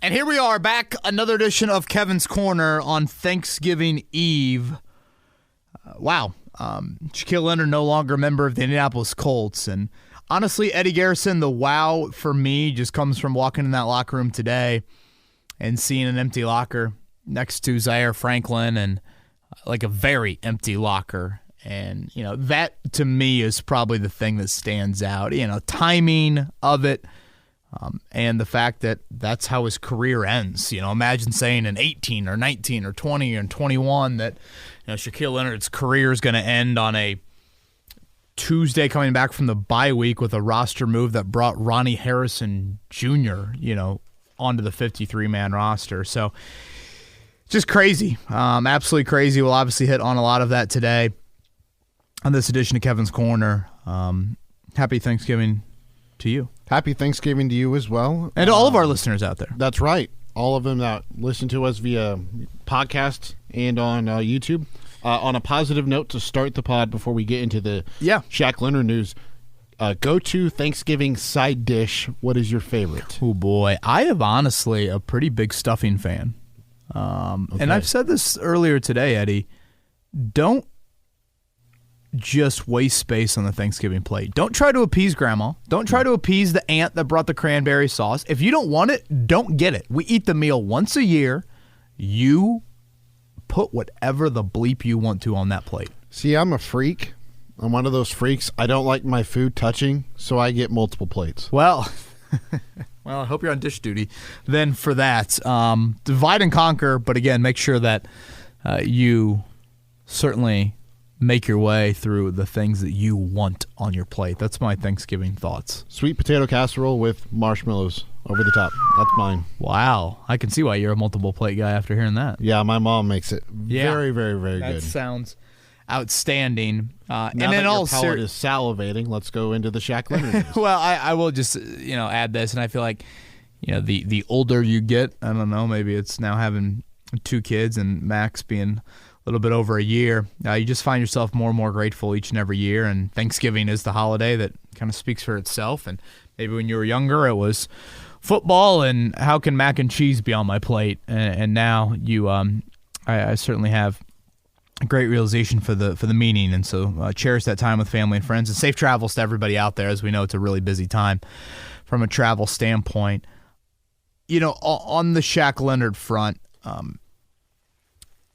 And here we are back, another edition of Kevin's Corner on Thanksgiving Eve. Wow. Shaquille Leonard no longer a member of the Indianapolis Colts. And honestly, Eddie Garrison, the wow for me just comes from walking in that locker room today and seeing an empty locker next to Zaire Franklin and like a very empty locker. And, that to me is probably the thing that stands out. Timing of it. And the fact that that's how his career ends. Imagine saying in 18 or 19 or 20 and 21 that Shaquille Leonard's career is going to end on a Tuesday coming back from the bye week with a roster move that brought Ronnie Harrison Jr., onto the 53-man roster. So just crazy. Absolutely crazy. We'll obviously hit on a lot of that today on this edition of Kevin's Corner. Happy Thanksgiving to you. Happy Thanksgiving to you as well. And to all of our listeners out there. That's right. All of them that listen to us via podcast and on YouTube. On a positive note to start the pod before we get into the Shaq Leonard news, go-to Thanksgiving side dish, what is your favorite? Oh, boy. I am honestly a pretty big stuffing fan. Okay. And I've said this earlier today, Eddie. Don't just waste space on the Thanksgiving plate. Don't try to appease Grandma. Don't try to appease the aunt that brought the cranberry sauce. If you don't want it, don't get it. We eat the meal once a year. You put whatever the bleep you want to on that plate. See, I'm a freak. I'm one of those freaks. I don't like my food touching, so I get multiple plates. Well, I hope you're on dish duty then for that. Divide and conquer, but again, make sure that you certainly make your way through the things that you want on your plate. That's my Thanksgiving thoughts. Sweet potato casserole with marshmallows over the top. That's mine. Wow. I can see why you're a multiple plate guy after hearing that. Yeah, my mom makes it very, very, very good. That sounds outstanding. Now and then your palate is salivating, let's go into the Shaq Leonard news. Well, I will just add this, and I feel like the older you get, I don't know, maybe it's now having 2 kids and Max being a little bit over a year, you just find yourself more and more grateful each and every year, and Thanksgiving is the holiday that kind of speaks for itself. And maybe when you were younger, it was football and how can mac and cheese be on my plate, and now I certainly have a great realization for the meaning, and so cherish that time with family and friends, and safe travels to everybody out there. As we know, it's a really busy time from a travel standpoint. On the Shaq Leonard front,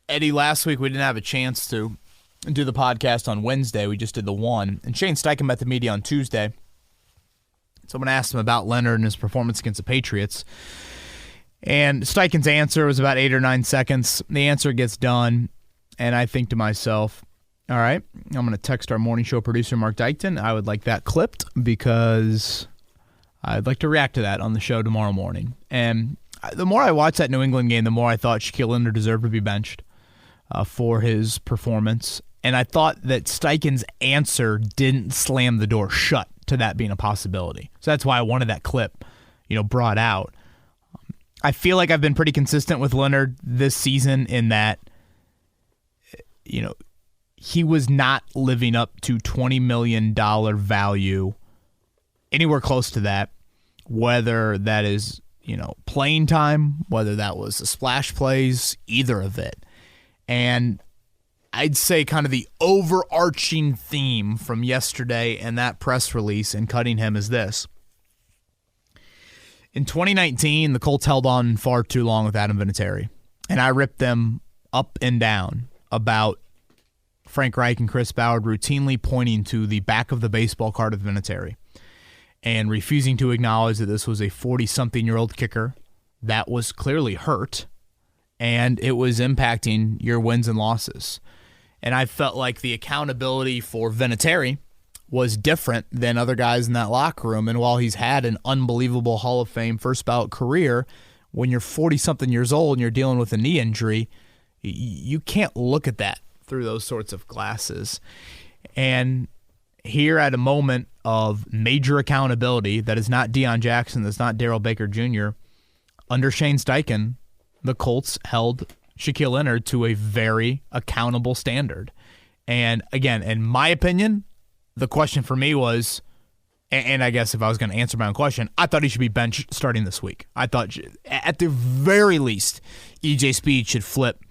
Eddie, last week we didn't have a chance to do the podcast on Wednesday. We just did the one. And Shane Steichen met the media on Tuesday. Someone asked him about Leonard and his performance against the Patriots. And Steichen's answer was about 8 or 9 seconds. The answer gets done, and I think to myself, all right, I'm going to text our morning show producer, Mark Dykton. I would like that clipped because I'd like to react to that on the show tomorrow morning. And the more I watched that New England game, the more I thought Shaquille Leonard deserved to be benched for his performance. And I thought that Steichen's answer didn't slam the door shut to that being a possibility. So that's why I wanted that clip, brought out. I feel like I've been pretty consistent with Leonard this season in that, he was not living up to $20 million value, anywhere close to that, whether that is, playing time, whether that was the splash plays, either of it. And I'd say kind of the overarching theme from yesterday and that press release and cutting him is this. In 2019, the Colts held on far too long with Adam Vinatieri, and I ripped them up and down about Frank Reich and Chris Ballard routinely pointing to the back of the baseball card of Vinatieri and refusing to acknowledge that this was a 40-something-year-old kicker that was clearly hurt, and it was impacting your wins and losses. And I felt like the accountability for Vinatieri was different than other guys in that locker room. And while he's had an unbelievable Hall of Fame first ballot career, when you're 40-something years old and you're dealing with a knee injury, you can't look at that through those sorts of glasses. And here at a moment of major accountability that is not Deion Jackson, that's not Darrell Baker Jr., under Shane Steichen, the Colts held Shaquille Leonard to a very accountable standard. And again, in my opinion, the question for me was, And I guess if I was going to answer my own question, I thought he should be benched starting this week. I thought at the very least, EJ Speed should flip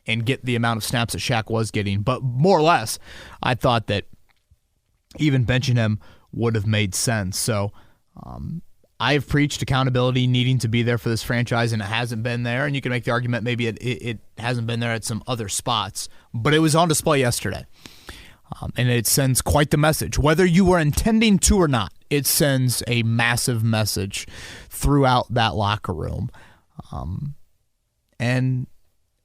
and get the amount of snaps that Shaq was getting. But more or less, I thought that even benching him would have made sense. So I've preached accountability needing to be there for this franchise, and it hasn't been there. And you can make the argument maybe it hasn't been there at some other spots. But it was on display yesterday. And it sends quite the message. Whether you were intending to or not, it sends a massive message throughout that locker room. And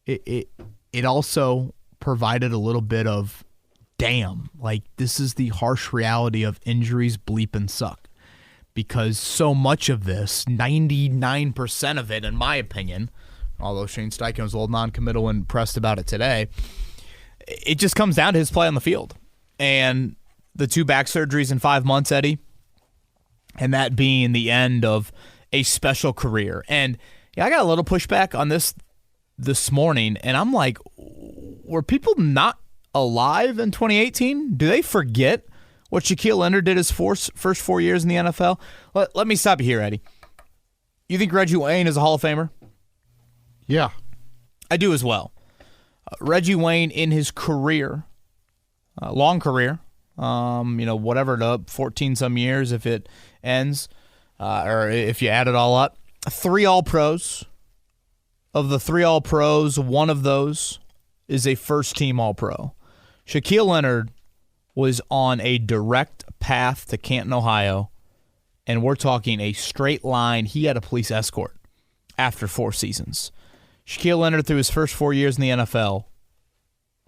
it also provided a little bit of, damn, like this is the harsh reality of injuries bleep and suck. Because so much of this, 99% of it, in my opinion, although Shane Steichen was a little non-committal when pressed about it today, it just comes down to his play on the field. And the 2 back surgeries in 5 months, Eddie, and that being the end of a special career. And I got a little pushback on this morning, and I'm like, were people not alive in 2018? Do they forget what Shaquille Leonard did his first 4 years in the NFL? Let me stop you here, Eddie. You think Reggie Wayne is a Hall of Famer? Yeah. I do as well. Reggie Wayne in his career, long career, whatever, the 14-some years if it ends, or if you add it all up, 3 All-Pros. Of the 3 All-Pros, one of those is a first-team All-Pro. Shaquille Leonard was on a direct path to Canton, Ohio, and we're talking a straight line. He had a police escort after 4 seasons. Shaquille Leonard, through his first 4 years in the NFL,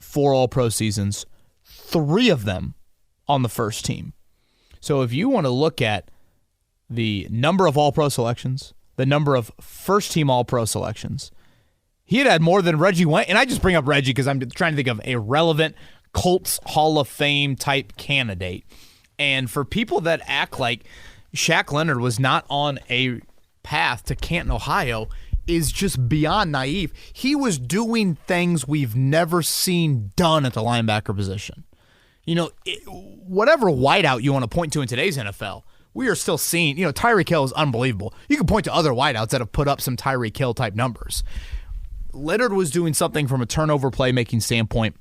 4 All-Pro seasons, 3 of them on the first team. So if you want to look at the number of All-Pro selections, the number of first-team All-Pro selections, he had more than Reggie Wayne. And I just bring up Reggie because I'm trying to think of a relevant Colts Hall of Fame type candidate. And for people that act like Shaq Leonard was not on a path to Canton, Ohio, is just beyond naive. He was doing things we've never seen done at the linebacker position. Whatever whiteout you want to point to in today's NFL, we are still seeing, Tyreek Hill is unbelievable. You can point to other whiteouts that have put up some Tyreek Hill type numbers. Leonard was doing something from a turnover playmaking standpoint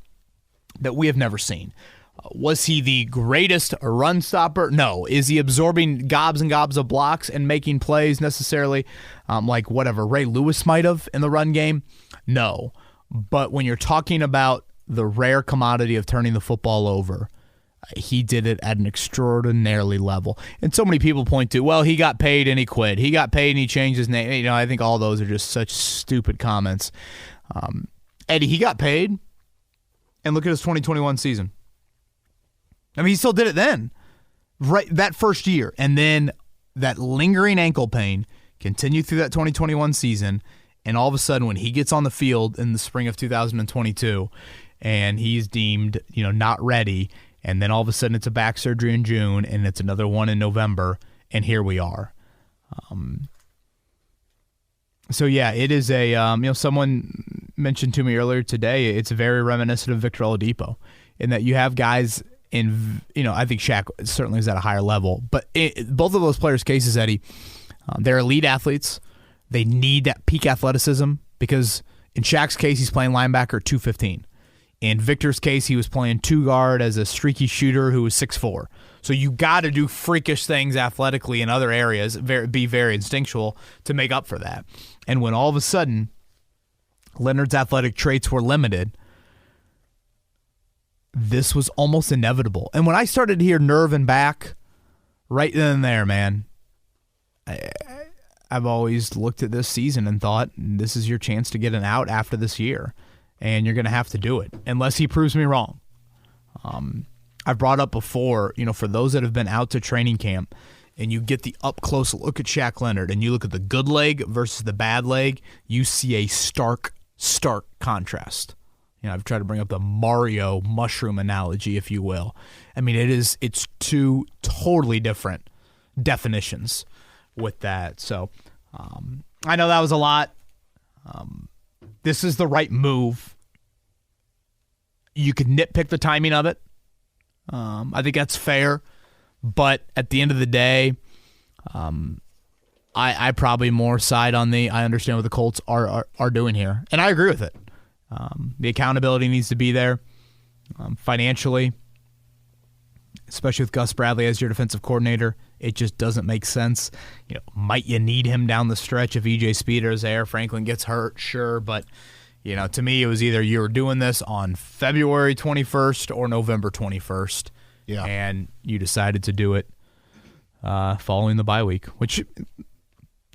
that we have never seen. Was he the greatest run stopper? No. Is he absorbing gobs and gobs of blocks and making plays necessarily like whatever Ray Lewis might have in the run game? No. But when you're talking about the rare commodity of turning the football over, he did it at an extraordinarily level. And so many people point to, well, he got paid and he quit. He got paid and he changed his name. I think all those are just such stupid comments. Eddie, he got paid, and look at his 2021 season. I mean, he still did it then, right? That first year. And then that lingering ankle pain continued through that 2021 season. And all of a sudden, when he gets on the field in the spring of 2022 and he's deemed, not ready, and then all of a sudden it's a back surgery in June and it's another one in November, and here we are. So, yeah, it is someone mentioned to me earlier today, it's very reminiscent of Victor Oladipo in that you have guys I think Shaq certainly is at a higher level. But both of those players' cases, Eddie, they're elite athletes. They need that peak athleticism because in Shaq's case, he's playing linebacker 215. In Victor's case, he was playing 2-guard as a streaky shooter who was 6'4". So you got to do freakish things athletically in other areas, be very instinctual to make up for that. And when all of a sudden Leonard's athletic traits were limited, this was almost inevitable. And when I started to hear nerve and back, right then and there, man, I've always looked at this season and thought, this is your chance to get an out after this year, and you're going to have to do it, unless he proves me wrong. I've brought up before, for those that have been out to training camp, and you get the up-close look at Shaq Leonard, and you look at the good leg versus the bad leg, you see a stark contrast. I've tried to bring up the Mario mushroom analogy, if you will. I mean, it's 2 totally different definitions with that. So I know that was a lot. This is the right move. You could nitpick the timing of it. I think that's fair. But at the end of the day, I probably more side on I understand what the Colts are doing here, and I agree with it. The accountability needs to be there financially, especially with Gus Bradley as your defensive coordinator. It just doesn't make sense. Might you need him down the stretch if EJ Speeder is there? Franklin gets hurt, sure, but to me it was either you were doing this on February 21st or November 21st, and you decided to do it following the bye week, which,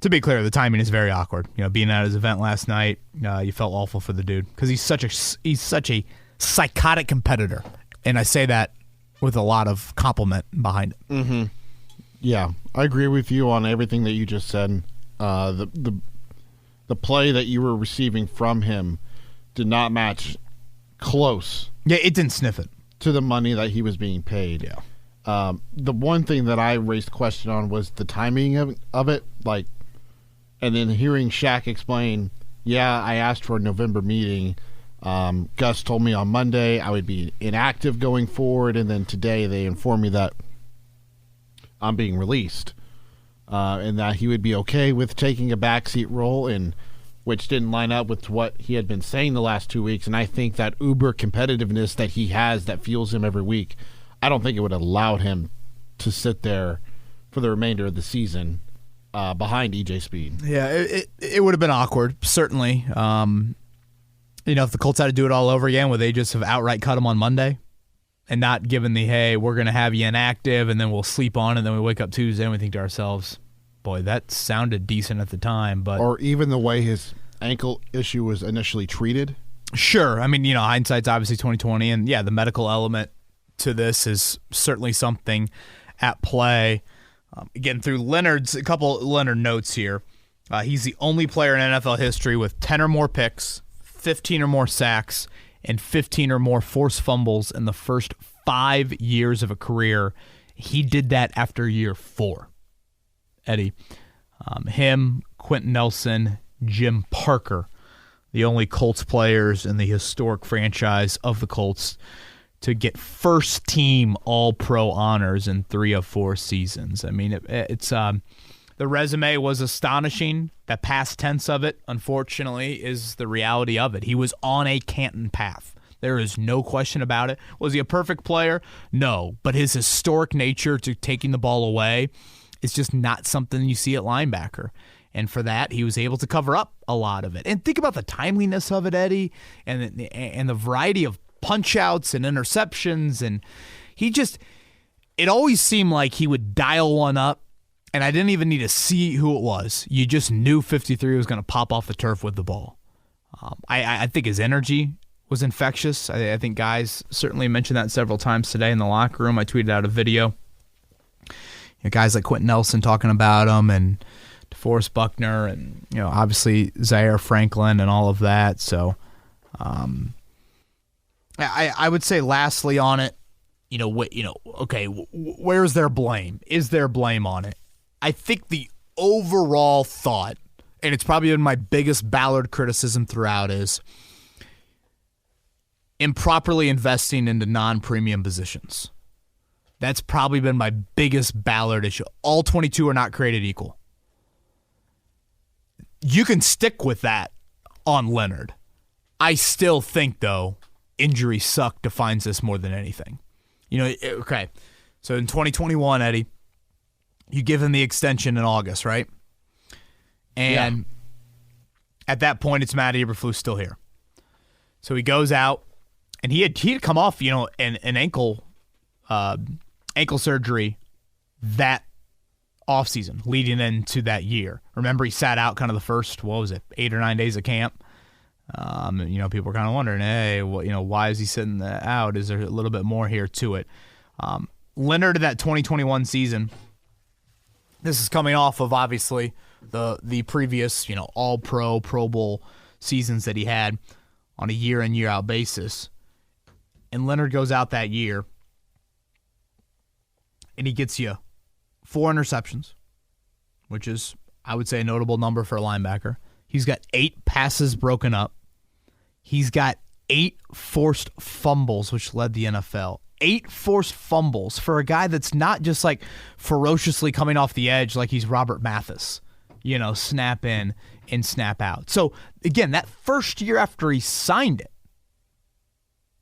to be clear, the timing is very awkward. Being at his event last night, you felt awful for the dude because he's such a psychotic competitor, and I say that with a lot of compliment behind it. Mm-hmm. Yeah, I agree with you on everything that you just said. The play that you were receiving from him did not match close. Yeah, it didn't sniff it to the money that he was being paid. Yeah. The one thing that I raised question on was the timing of it. And then hearing Shaq explain, I asked for a November meeting. Gus told me on Monday I would be inactive going forward, and then today they informed me that I'm being released, and that he would be okay with taking a backseat role, which didn't line up with what he had been saying the last 2 weeks. And I think that uber competitiveness that he has that fuels him every week, I don't think it would have allowed him to sit there for the remainder of the season behind EJ Speed. Yeah, it would have been awkward, certainly. If the Colts had to do it all over again, would they just have outright cut him on Monday and not given hey, we're going to have you inactive and then we'll sleep on it, and then we wake up Tuesday and we think to ourselves, boy, that sounded decent at the time. Or even the way his ankle issue was initially treated. Sure. I mean, hindsight's obviously 2020, and the medical element to this is certainly something at play. Again, through a couple Leonard notes here. He's the only player in NFL history with 10 or more picks, 15 or more sacks, and 15 or more forced fumbles in the first 5 years of a career. He did that after year 4. Eddie. Him, Quentin Nelson, Jim Parker, the only Colts players in the historic franchise of the Colts to get first-team All-Pro honors in 3 of 4 seasons. I mean, it's the resume was astonishing. The past tense of it, unfortunately, is the reality of it. He was on a Canton path. There is no question about it. Was he a perfect player? No, but his historic nature to taking the ball away is just not something you see at linebacker. And for that, he was able to cover up a lot of it. And think about the timeliness of it, Eddie, and the variety of punch-outs and interceptions. And it always seemed like he would dial one up, and I didn't even need to see who it was. You just knew 53 was going to pop off the turf with the ball. I think his energy was infectious. I think guys certainly mentioned that several times today in the locker room. I tweeted out a video. Guys like Quentin Nelson talking about him, and DeForest Buckner, and obviously Zaire Franklin and all of that. So I would say lastly on it, okay, where's their blame? Is there blame on it? I think the overall thought, and it's probably been my biggest Ballard criticism throughout, is improperly investing into non-premium positions. That's probably been my biggest Ballard issue. All 22 are not created equal. You can stick with that on Leonard. I still think, though, injury suck defines this more than anything. Okay, so in 2021, Eddie, you give him the extension in August, right? And at that point, it's Matt Eberflus still here. So he goes out, and he had come off, an ankle surgery that offseason leading into that year. Remember, he sat out kind of the first, 8 or 9 days of camp. People were kind of wondering, hey, why is he sitting out? Is there a little bit more here to it? Leonard, that 2021 season, this is coming off of obviously the previous, All-Pro, Pro Bowl seasons that he had on a year in, year out basis. And Leonard goes out that year, and he gets you 4 interceptions, which is, I would say, a notable number for a linebacker. He's got 8 passes broken up. He's got 8 forced fumbles, which led the NFL. 8 forced fumbles for a guy that's not just like ferociously coming off the edge like he's Robert Mathis, snap in and snap out. So again, that first year after he signed it,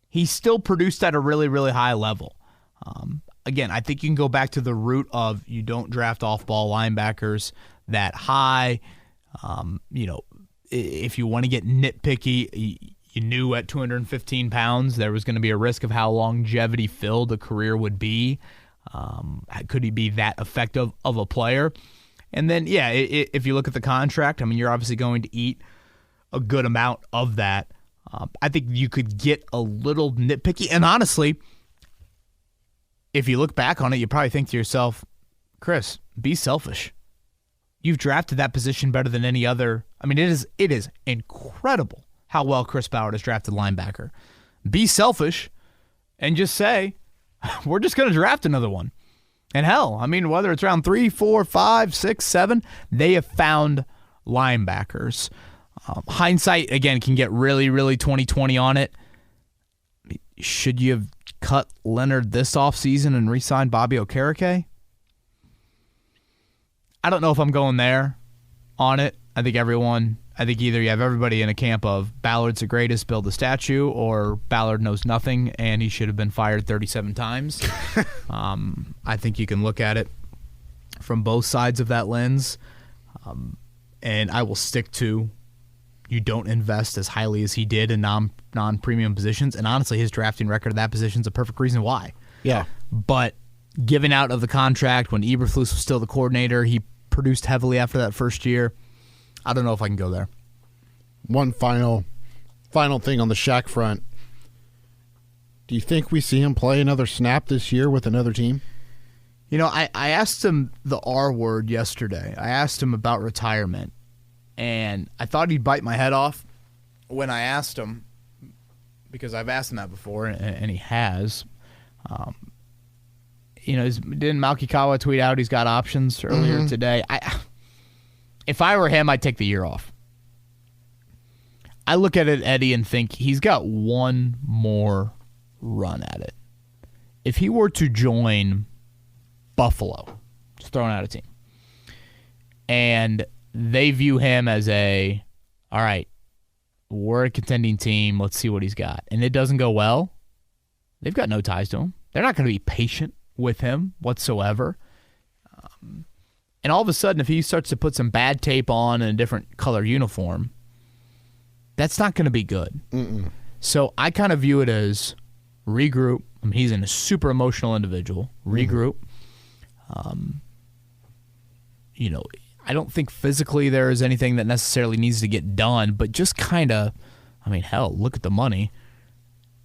he still produced at a really, really high level. Again, I think you can go back to the root of you don't draft off-ball linebackers that high. If you want to get nitpicky, you knew at 215 pounds there was going to be a risk of how longevity-filled a career would be. Could he be that effective of a player? And then, if you look at the contract, you're obviously going to eat a good amount of that. I think you could get a little nitpicky. And honestly, if you look back on it, you probably think to yourself, Chris, be selfish. You've drafted that position better than any other. It is incredible how well Chris Ballard has drafted linebacker. Be selfish and just say, we're just going to draft another one. And hell, whether it's round 3, 4, 5, 6, 7, they have found linebackers. Hindsight, again, can get really, really 20/20 on it. Should you have cut Leonard this offseason and re-signed Bobby Okereke? I don't know if I'm going there on it. I think either you have everybody in a camp of Ballard's the greatest, build a statue, or Ballard knows nothing and he should have been fired 37 times. I think you can look at it from both sides of that lens. And I will stick to you don't invest as highly as he did in non-premium positions. And honestly, his drafting record of that position is a perfect reason why. Yeah. But giving out of the contract when Eberflus was still the coordinator, he produced heavily after that first year. I don't know if I can go there. One final thing on the Shaq front. Do you think we see him play another snap this year with another team? I asked him the R word yesterday. I asked him about retirement. And I thought he'd bite my head off when I asked him, because I've asked him that before, and he has. Didn't Malkikawa tweet out he's got options earlier today? If I were him, I'd take the year off. I look at it, Eddie, and think he's got one more run at it. If he were to join Buffalo, just throwing out a team, and they view him as all right, we're a contending team, let's see what he's got, and it doesn't go well, they've got no ties to him. They're not going to be patient with him whatsoever. And all of a sudden, if he starts to put some bad tape on in a different color uniform, that's not going to be good. Mm-mm. So I kind of view it as regroup. He's a super emotional individual. Regroup. I don't think physically there is anything that necessarily needs to get done, but just kind of, hell, look at the money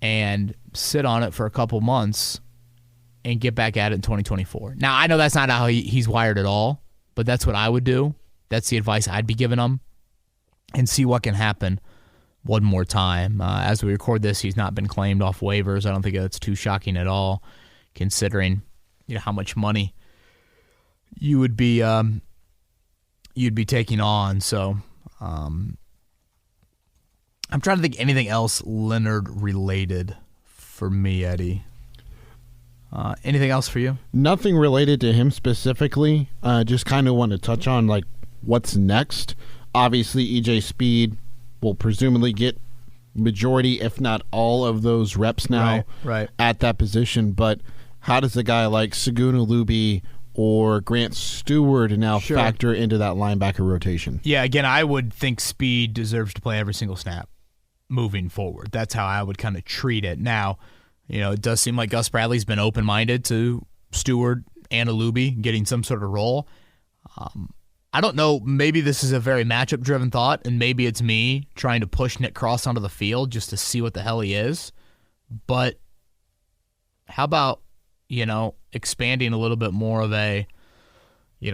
and sit on it for a couple months and get back at it in 2024. Now, I know that's not how he's wired at all, but that's what I would do. That's the advice I'd be giving him, and see what can happen one more time. As we record this, he's not been claimed off waivers. I don't think that's too shocking at all, considering how much money you would be taking on. So I'm trying to think anything else Leonard related for me, Eddie. Anything else for you? Nothing related to him specifically. Just kind of want to touch on what's next. Obviously, EJ Speed will presumably get majority, if not all, of those reps now at that position. But how does a guy like Saguna Luby or Grant Stewart now factor into that linebacker rotation? Yeah, again, I would think Speed deserves to play every single snap moving forward. That's how I would kind of treat it. Now, it does seem like Gus Bradley's been open-minded to Stewart and Luby getting some sort of role. I don't know. Maybe this is a very matchup-driven thought, and maybe it's me trying to push Nick Cross onto the field just to see what the hell he is. But how about, expanding a little bit more of a,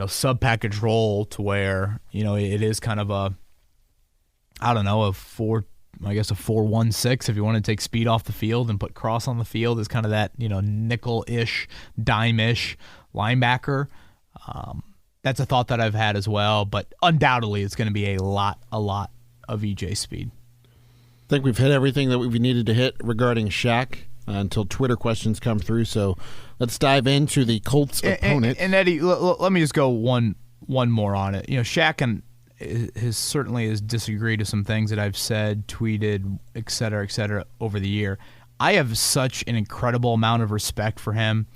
sub-package role to where, it is kind of a 4-1-6 if you want to take Speed off the field and put Cross on the field as kind of that, nickel-ish, dime-ish linebacker. That's a thought that I've had as well, but undoubtedly it's going to be a lot of EJ Speed. I think we've hit everything that we needed to hit regarding Shaq. until Twitter questions come through. So let's dive into the Colts opponent. And Eddie, let me just go one more on it. Shaq certainly has disagreed to some things that I've said, tweeted, et cetera, over the year. I have such an incredible amount of respect for him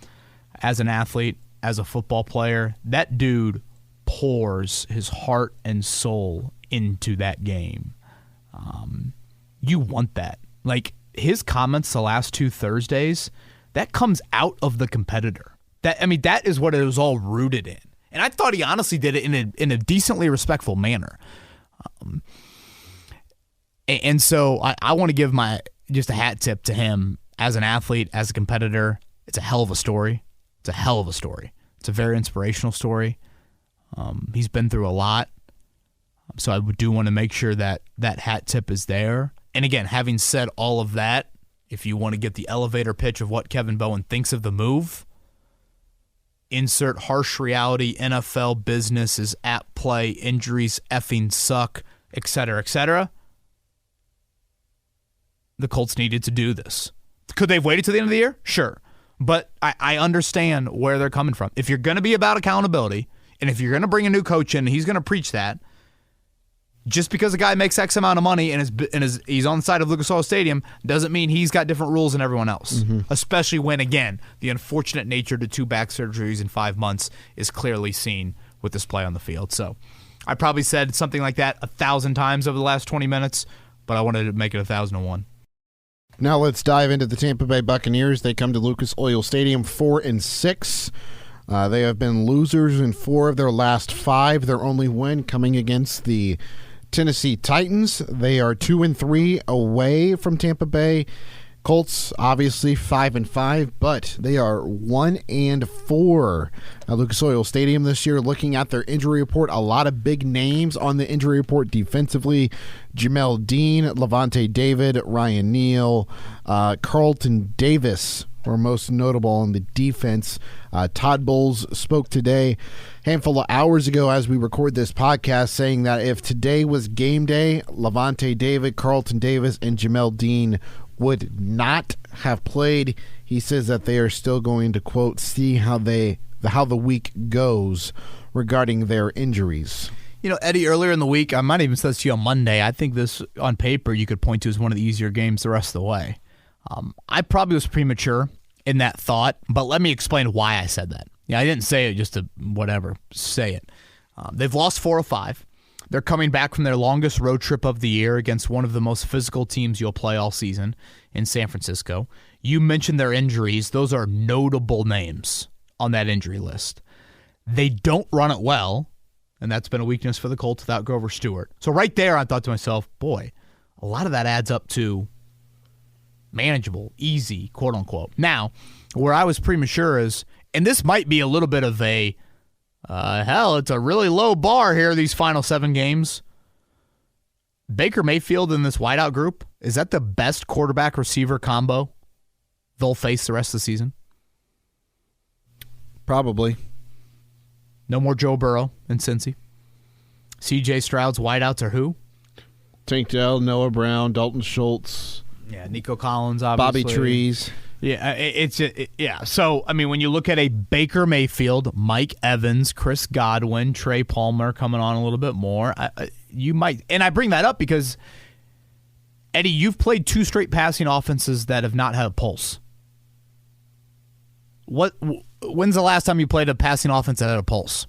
as an athlete, as a football player. That dude pours his heart and soul into that game. You want that. Like, his comments the last 2 Thursdays, that comes out of the competitor. That is what it was all rooted in. And I thought he honestly did it in a decently respectful manner. And so I want to give just a hat tip to him as an athlete, as a competitor. It's a hell of a story. It's a very inspirational story. He's been through a lot. So I do want to make sure that hat tip is there. And again, having said all of that, if you want to get the elevator pitch of what Kevin Bowen thinks of the move, insert harsh reality, NFL business is at play, injuries effing suck, et cetera, the Colts needed to do this. Could they have waited to the end of the year? Sure. But I understand where they're coming from. If you're going to be about accountability, and if you're going to bring a new coach in, and he's going to preach that, just because a guy makes X amount of money and he's on the side of Lucas Oil Stadium doesn't mean he's got different rules than everyone else. Especially when, again, the unfortunate nature to 2 back surgeries in 5 months is clearly seen with this play on the field. So I probably said something like that 1,000 times over the last 20 minutes, but I wanted to make it 1,001. Now let's dive into the Tampa Bay Buccaneers. They come to Lucas Oil Stadium 4-6. They have been losers in 4 of their last 5. Their only win coming against the Tennessee Titans. They are 2-3 away from Tampa Bay. Colts obviously 5-5, but they are 1-4 at Lucas Oil Stadium this year. Looking at their injury report, a lot of big names on the injury report defensively: Jamel Dean, Levante David, Ryan Neal, Carlton Davis were most notable on the defense. Todd Bowles spoke today, handful of hours ago as we record this podcast, saying that if today was game day, Levante David, Carlton Davis, and Jamel Dean would not have played. He says that they are still going to, quote, see how the week goes regarding their injuries. Eddie, earlier in the week, I might even said this to you on Monday, I think this, on paper, you could point to as one of the easier games the rest of the way. I probably was premature in that thought, but let me explain why I said that. I didn't say it just to say it. They've lost 4 of 5. They're coming back from their longest road trip of the year against one of the most physical teams you'll play all season in San Francisco. You mentioned their injuries. Those are notable names on that injury list. They don't run it well, and that's been a weakness for the Colts without Grover Stewart. So right there, I thought to myself, boy, a lot of that adds up to manageable, easy, quote unquote. Now, where I was premature is, and this might be a little bit of a, it's a really low bar here, these final 7 games. Baker Mayfield in this wideout group, is that the best quarterback-receiver combo they'll face the rest of the season? Probably. No more Joe Burrow in Cincy. C.J. Stroud's wideouts are who? Tank Dell, Noah Brown, Dalton Schultz. Yeah, Nico Collins, obviously. Bobby Trees. Yeah, So, when you look at a Baker Mayfield, Mike Evans, Chris Godwin, Trey Palmer coming on a little bit more, you might, and I bring that up because, Eddie, you've played 2 straight passing offenses that have not had a pulse. When's the last time you played a passing offense that had a pulse?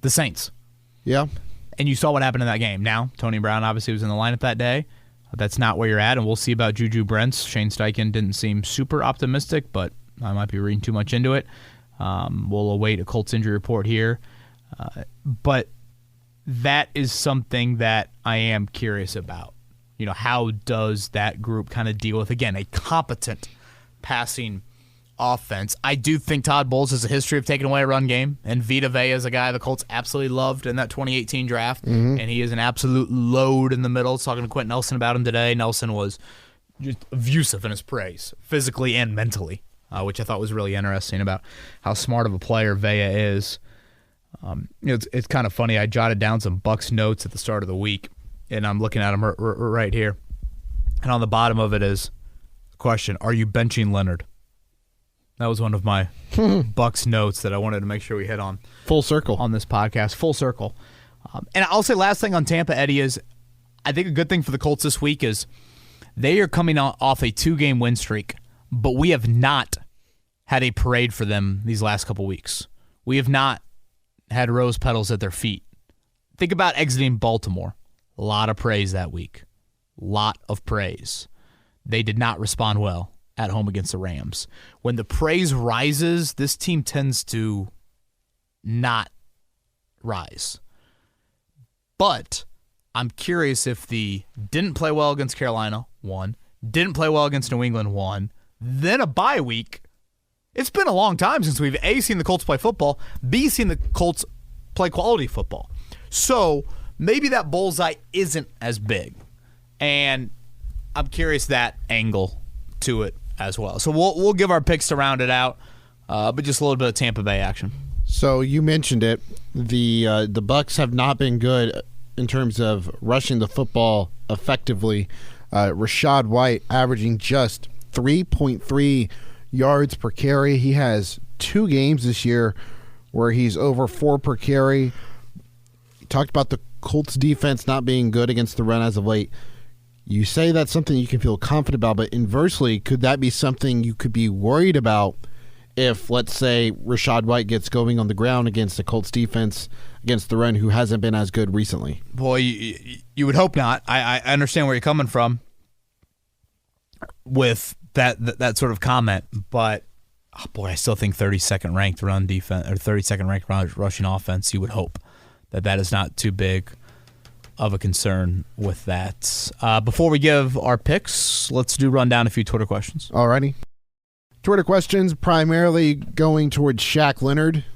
The Saints. Yeah. And you saw what happened in that game. Now, Tony Brown obviously was in the lineup that day. That's not where you're at, and we'll see about Juju Brents. Shane Steichen didn't seem super optimistic, but I might be reading too much into it. We'll await a Colts injury report here. But that is something that I am curious about. How does that group kind of deal with, again, a competent passing offense? I do think Todd Bowles has a history of taking away a run game, and Vita Vea is a guy the Colts absolutely loved in that 2018 draft, and he is an absolute load in the middle. I was talking to Quentin Nelson about him today. Nelson was just effusive in his praise, physically and mentally, which I thought was really interesting about how smart of a player Vea is. It's kind of funny. I jotted down some Bucs notes at the start of the week, and I'm looking at them right here. And on the bottom of it is, Question, are you benching Leonard? That was one of my Bucs notes that I wanted to make sure we hit on. Full circle. On this podcast. Full circle. And I'll say last thing on Tampa, Eddie, is I think a good thing for the Colts this week is they are coming off a 2-game win streak, but we have not had a parade for them these last couple weeks. We have not had rose petals at their feet. Think about exiting Baltimore. A lot of praise that week. Lot of praise. They did not respond well at home against the Rams. When the praise rises, this team tends to not rise. But I'm curious if the didn't play well against Carolina, 1, didn't play well against New England, 1, then a bye week. It's been a long time since we've A, seen the Colts play football, B, seen the Colts play quality football. So maybe that bullseye isn't as big. And I'm curious that angle to it as well. So we'll give our picks to round it out, but just a little bit of Tampa Bay action. So you mentioned it. The Bucs have not been good in terms of rushing the football effectively. Rachaad White averaging just 3.3 yards per carry. He has 2 games this year where he's over 4 per carry. He talked about the Colts defense not being good against the run as of late. You say that's something you can feel confident about, but inversely, could that be something you could be worried about if, let's say, Rachaad White gets going on the ground against the Colts defense against the run who hasn't been as good recently? Boy, you would hope not. I understand where you're coming from with that sort of comment, but I still think 32nd ranked run defense or 32nd ranked rushing offense. You would hope that is not too big of a concern with that. Before we give our picks, let's run down a few Twitter questions. Alrighty. Twitter questions primarily going towards Shaq Leonard.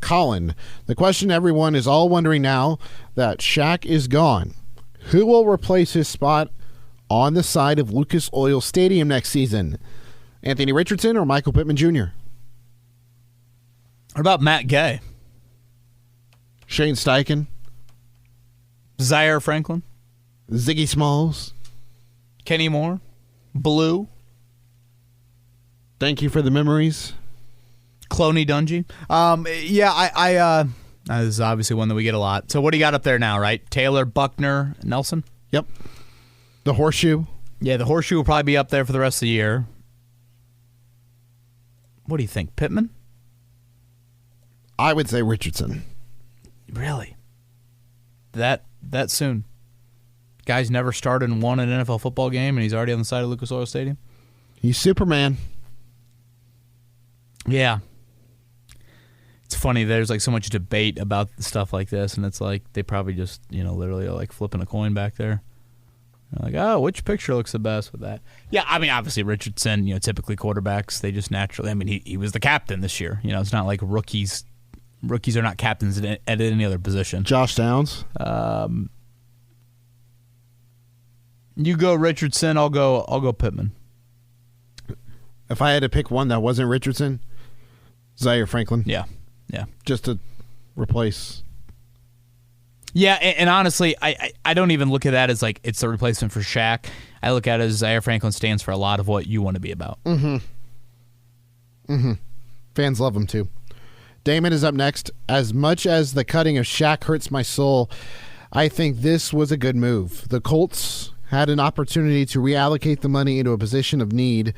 Colin, the question everyone is all wondering now that Shaq is gone, who will replace his spot on the side of Lucas Oil Stadium next season? Anthony Richardson or Michael Pittman Jr.? What about Matt Gay? Shane Steichen? Zaire Franklin? Ziggy Smalls? Kenny Moore? Blue? Thank you for the memories. Cloney Dungy? This is obviously one that we get a lot. So what do you got up there now, right? Taylor, Buckner, Nelson? Yep. The horseshoe? Yeah, the horseshoe will probably be up there for the rest of the year. What do you think, Pittman? I would say Richardson. Really? That soon? Guy's never started and won an NFL football game, and he's already on the side of Lucas Oil Stadium? He's Superman. Yeah. It's funny, there's like so much debate about stuff like this, and it's like they probably just, literally are like flipping a coin back there. They're like, oh, which picture looks the best with that? Yeah, I mean, obviously Richardson, typically quarterbacks, they just naturally, he was the captain this year. It's not like rookies are not captains at any other position. Josh Downs. You go Richardson, I'll go Pittman. If I had to pick one that wasn't Richardson, Zaire Franklin. Yeah. Just to replace. Yeah, and honestly, I don't even look at that as like it's a replacement for Shaq. I look at it as Zaire Franklin stands for a lot of what you want to be about. Fans love him too. Damon is up next. As much as the cutting of Shaq hurts my soul, I think this was a good move. The Colts had an opportunity to reallocate the money into a position of need,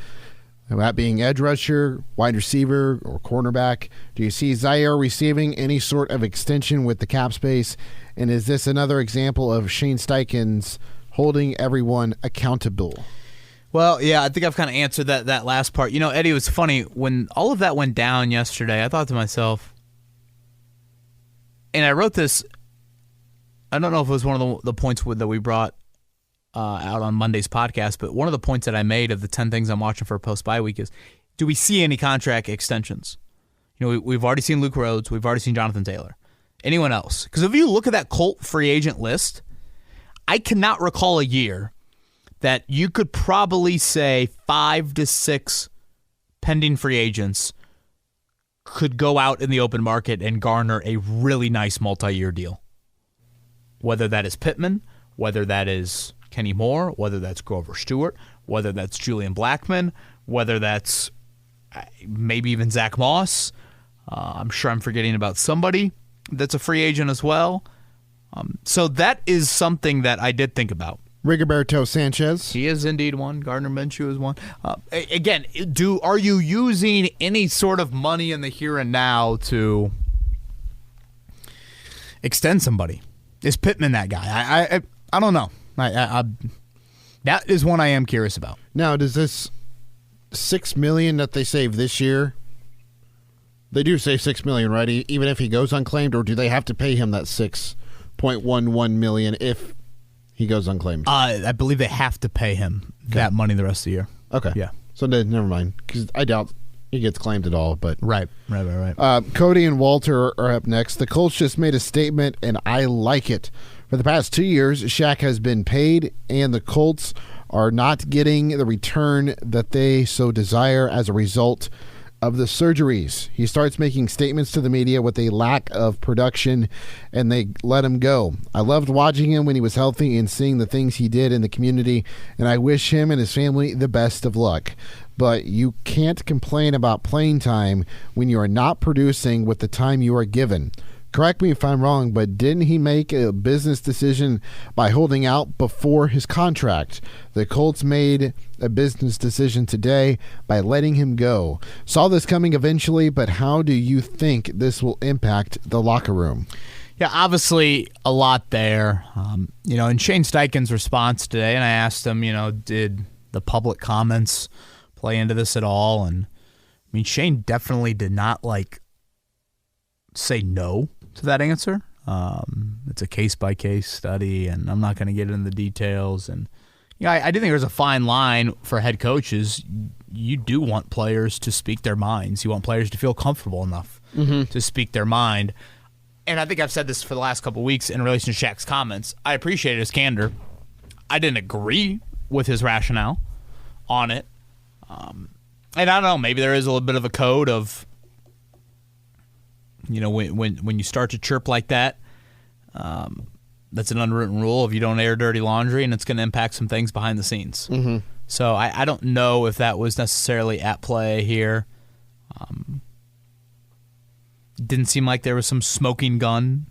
that being edge rusher, wide receiver, or cornerback. Do you see Zaire receiving any sort of extension with the cap space? And is this another example of Shane Steichen's holding everyone accountable? Well, yeah, I think I've kind of answered that last part. Eddie, it was funny. When all of that went down yesterday, I thought to myself, and I wrote this, I don't know if it was one of the points that we brought out on Monday's podcast, but one of the points that I made of the 10 things I'm watching for a post-bye week is, do we see any contract extensions? We've already seen Luke Rhodes. We've already seen Jonathan Taylor. Anyone else? Because if you look at that Colt free agent list, I cannot recall a year that you could probably say 5 to 6 pending free agents could go out in the open market and garner a really nice multi-year deal. Whether that is Pittman, whether that is Kenny Moore, whether that's Grover Stewart, whether that's Julian Blackmon, whether that's maybe even Zach Moss. I'm sure I'm forgetting about somebody that's a free agent as well. So that is something that I did think about. Rigoberto Sanchez. He is indeed one. Gardner Minshew is one. Again, are you using any sort of money in the here and now to extend somebody? Is Pittman that guy? I don't know. That is one I am curious about. Now, does this $6 million that they save this year? They do save $6 million, right? Even if he goes unclaimed, or do they have to pay him that $6.11 million if he goes unclaimed? I believe they have to pay him that money the rest of the year. Okay. Yeah. So never mind, because I doubt he gets claimed at all. But Right. Cody and Walter are up next. The Colts just made a statement, and I like it. For the past 2 years, Shaq has been paid, and the Colts are not getting the return that they so desire as a result of the surgeries. He starts making statements to the media with a lack of production, and they let him go. I loved watching him when he was healthy and seeing the things he did in the community, and I wish him and his family the best of luck. But you can't complain about playing time when you are not producing with the time you are given. Correct me if I'm wrong, but didn't he make a business decision by holding out before his contract? The Colts made a business decision today by letting him go. Saw this coming eventually, but how do you think this will impact the locker room? Yeah, obviously a lot there. In Shane Steichen's response today, and I asked him, did the public comments play into this at all? And Shane definitely did not say no to that answer. It's a case-by-case study, and I'm not going to get into the details. And I do think there's a fine line for head coaches. You do want players to speak their minds. You want players to feel comfortable enough to speak their mind. And I think I've said this for the last couple of weeks in relation to Shaq's comments. I appreciated his candor. I didn't agree with his rationale on it. And I don't know, maybe there is a little bit of a code of, when you start to chirp like that, that's an unwritten rule. If you don't air dirty laundry, and it's going to impact some things behind the scenes. Mm-hmm. So I don't know if that was necessarily at play here. Didn't seem like there was some smoking gun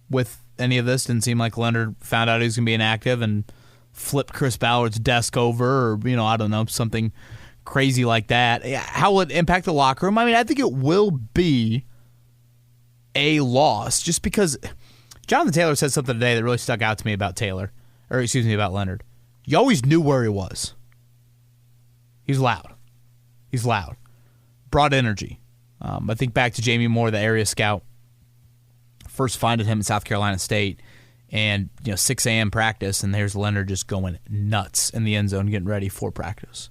with any of this. Didn't seem like Leonard found out he was going to be inactive and flipped Chris Ballard's desk over, or I don't know, something crazy like that. How will it impact the locker room? I think it will be a loss, just because Jonathan Taylor said something today that really stuck out to me about about Leonard. You always knew where he was. He's loud. Brought energy. I think back to Jamie Moore, the area scout, first finding him in South Carolina State, and 6 a.m. practice, and there's Leonard just going nuts in the end zone getting ready for practice.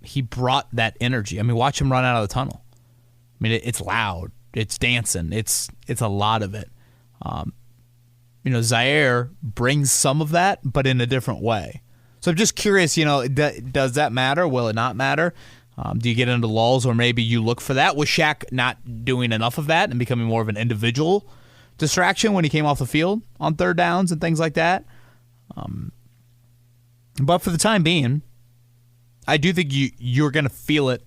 He brought that energy. Watch him run out of the tunnel. It's loud. It's dancing. It's a lot of it. Zaire brings some of that, but in a different way. So I'm just curious, does that matter? Will it not matter? Do you get into lulls, or maybe you look for that? Was Shaq not doing enough of that and becoming more of an individual distraction when he came off the field on third downs and things like that? But for the time being, I do think you're going to feel it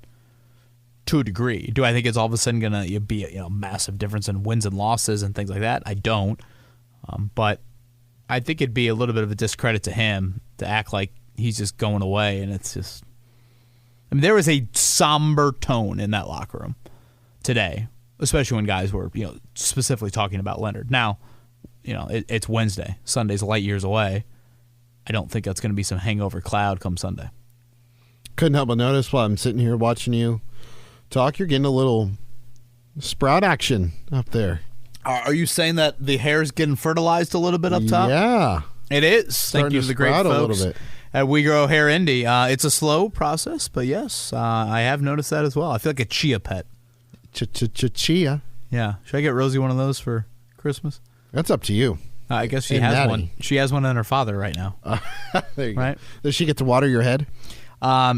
to a degree. Do I think it's all of a sudden going to be a massive difference in wins and losses and things like that? I don't. But I think it'd be a little bit of a discredit to him to act like he's just going away, and it's just... there was a somber tone in that locker room today, especially when guys were, specifically talking about Leonard. Now, it's Wednesday. Sunday's light years away. I don't think that's going to be some hangover cloud come Sunday. Couldn't help but notice while I'm sitting here watching you talk, you're getting a little sprout action up there. Are you saying that the hair's getting fertilized a little bit up top? Yeah. It is. Thank you to the great folks a little bit at We Grow Hair Indy. It's a slow process, but yes, I have noticed that as well. I feel like a chia pet. Chia? Yeah. Should I get Rosie one of those for Christmas? That's up to you. I guess she has one. She has one on her father right now. There you right? Go. Does she get to water your head?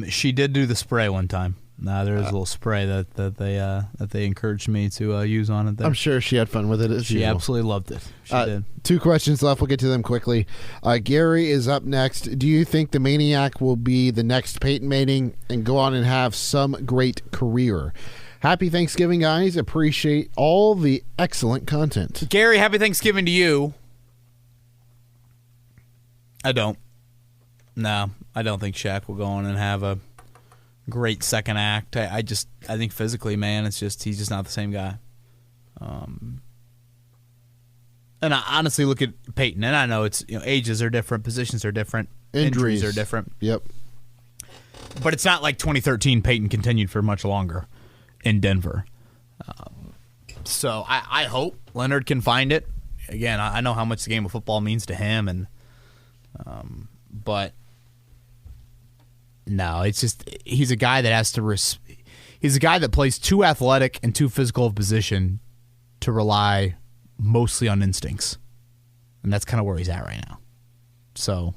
She did do the spray one time. No, there is a little spray that they encouraged me to use on it there. I'm sure she had fun with it. She absolutely loved it. She did. 2 questions left. We'll get to them quickly. Gary is up next. Do you think the Maniac will be the next Peyton Manning and go on and have some great career? Happy Thanksgiving, guys. Appreciate all the excellent content. Gary, happy Thanksgiving to you. I don't. No, I don't think Shaq will go on and have a great second act. I think physically, man, he's just not the same guy. And I honestly look at Peyton, and I know it's ages are different, positions are different, injuries are different. Yep. But it's not like 2013 Peyton continued for much longer in Denver. So I hope Leonard can find it. Again, I know how much the game of football means to him, and but. No, it's just he's a guy that has to. He's a guy that plays too athletic and too physical of position to rely mostly on instincts, and that's kind of where he's at right now. So,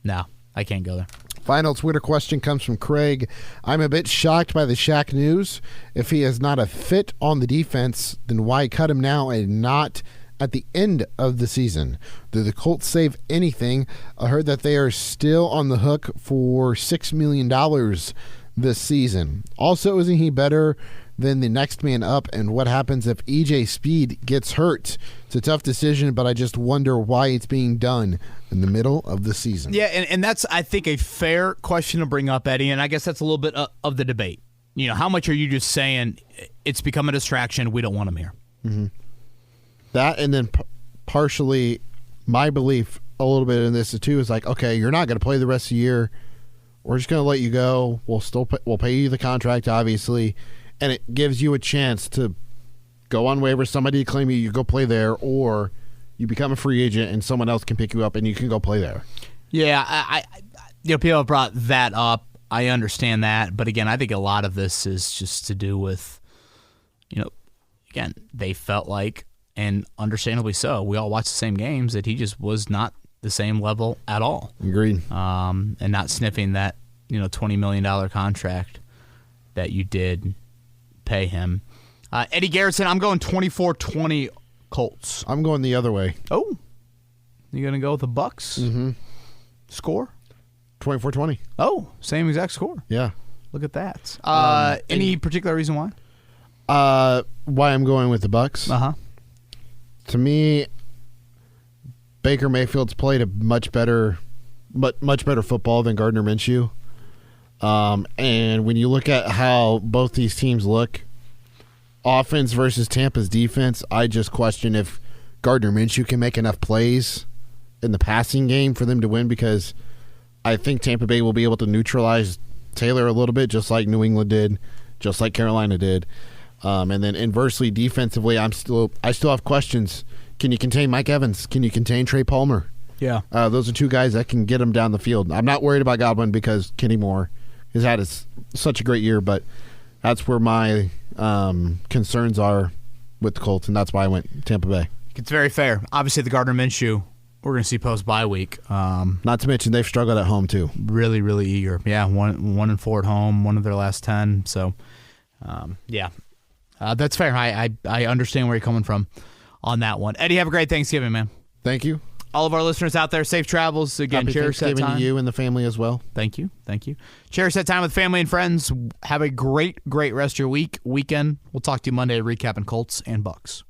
no, I can't go there. Final Twitter question comes from Craig. I'm a bit shocked by the Shaq news. If he is not a fit on the defense, then why cut him now and not at the end of the season? Do the Colts save anything? I heard that they are still on the hook for $6 million this season. Also, isn't he better than the next man up? And what happens if EJ Speed gets hurt? It's a tough decision, but I just wonder why it's being done in the middle of the season. Yeah, and that's, I think, a fair question to bring up, Eddie, and I guess that's a little bit of the debate. How much are you just saying it's become a distraction, we don't want him here? Mm-hmm. That, and then partially my belief a little bit in this too is like, okay, you're not going to play the rest of the year. We're just going to let you go. We'll pay you the contract, obviously, and it gives you a chance to go on waivers. Somebody claim you go play there, or you become a free agent and someone else can pick you up and you can go play there. Yeah, I people have brought that up. I understand that, but again, I think a lot of this is just to do with, again, they felt like. And understandably so. We all watched the same games that he just was not the same level at all. Agreed. And not sniffing that $20 million contract that you did pay him. Eddie Garrison, I'm going 24-20 Colts. I'm going the other way. Oh, you gonna go with the Bucks? Mm-hmm. Score? 24-20. Oh, same exact score. Yeah. Look at that. Any particular reason why? Why I'm going with the Bucks? Uh huh. To me, Baker Mayfield's played a much better football than Gardner Minshew. And when you look at how both these teams look, offense versus Tampa's defense, I just question if Gardner Minshew can make enough plays in the passing game for them to win, because I think Tampa Bay will be able to neutralize Taylor a little bit, just like New England did, just like Carolina did. And then inversely, defensively, I still have questions. Can you contain Mike Evans? Can you contain Trey Palmer? Yeah. Those are two guys that can get him down the field. I'm not worried about Godwin because Kenny Moore has had such a great year, but that's where my concerns are with the Colts, and that's why I went Tampa Bay. It's very fair. Obviously, the Gardner Minshew, we're going to see post-bye week. Not to mention they've struggled at home, too. Really, really eager. Yeah, 1-4 at home, one of their last 10. So, yeah. That's fair. I understand where you're coming from on that one. Eddie, have a great Thanksgiving, man. Thank you. All of our listeners out there, safe travels. Again, Happy cherish that Thanksgiving time. to you and the family as well. Thank you. Cherish that time with family and friends. Have a great rest of your weekend. We'll talk to you Monday recapping Colts and Bucks.